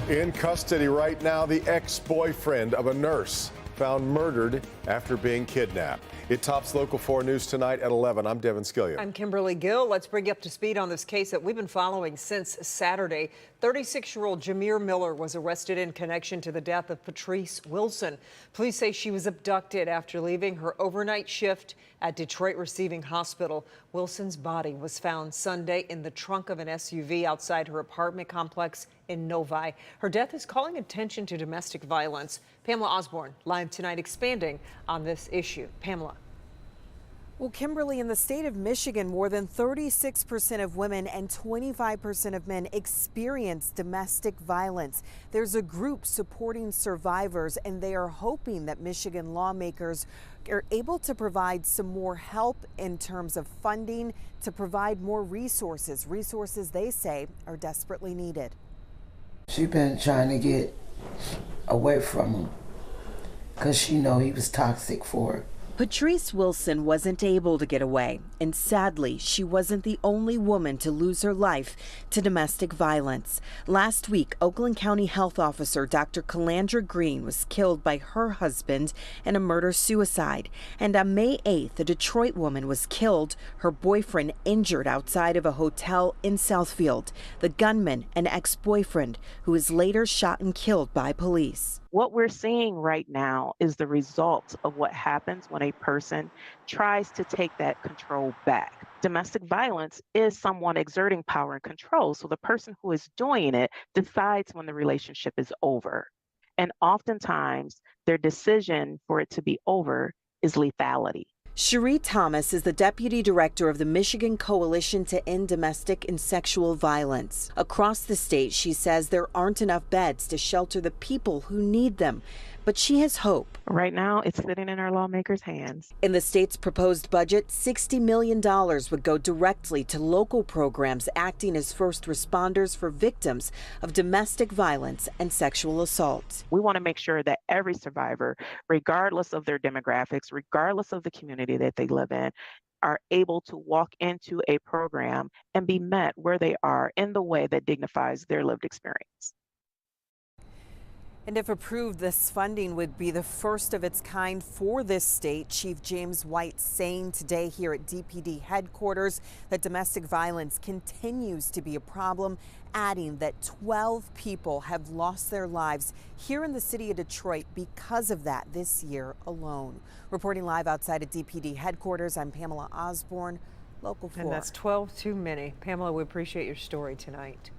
In custody right now, the ex-boyfriend of a nurse found murdered after being kidnapped. It tops Local 4 News tonight at 11. I'm Devin Scalia. I'm Kimberly Gill. Let's bring you up to speed on this case that we've been following since Saturday. 36-year-old Jameer Miller was arrested in connection to the death of Patrice Wilson. Police say she was abducted after leaving her overnight shift at Detroit Receiving Hospital. Wilson's body was found Sunday in the trunk of an SUV outside her apartment complex in Novi. Her death is calling attention to domestic violence. Pamela Osborne, live tonight, expanding on this issue. Pamela. Well, Kimberly, in the state of Michigan, more than 36% of women and 25% of men experience domestic violence. There's a group supporting survivors, and they are hoping that Michigan lawmakers are able to provide some more help in terms of funding to provide more resources. Resources, they say, are desperately needed. She's been trying to get away from him because she know he was toxic for her. Patrice Wilson wasn't able to get away, and sadly, she wasn't the only woman to lose her life to domestic violence. Last week, Oakland County Health Officer Dr. Calandra Green was killed by her husband in a murder-suicide. And on May 8th, a Detroit woman was killed, her boyfriend injured outside of a hotel in Southfield. The gunman, an ex-boyfriend, who was later shot and killed by police. What we're seeing right now is the result of what happens when a person tries to take that control back. Domestic violence is someone exerting power and control, so the person who is doing it decides when the relationship is over. And oftentimes, their decision for it to be over is lethality. Cherie Thomas is the deputy director of the Michigan Coalition to End Domestic and Sexual Violence. Across the state, she says there aren't enough beds to shelter the people who need them. But she has hope. Right now, it's sitting in our lawmakers' hands. In the state's proposed budget, $60 million would go directly to local programs acting as first responders for victims of domestic violence and sexual assault. We want to make sure that every survivor, regardless of their demographics, regardless of the community that they live in, are able to walk into a program and be met where they are in the way that dignifies their lived experience. And if approved, this funding would be the first of its kind for this state. Chief James White saying today here at DPD headquarters that domestic violence continues to be a problem, adding that 12 people have lost their lives here in the city of Detroit because of that this year alone. Reporting live outside of DPD headquarters, I'm Pamela Osborne, Local 4. And that's 12 too many. Pamela, we appreciate your story tonight.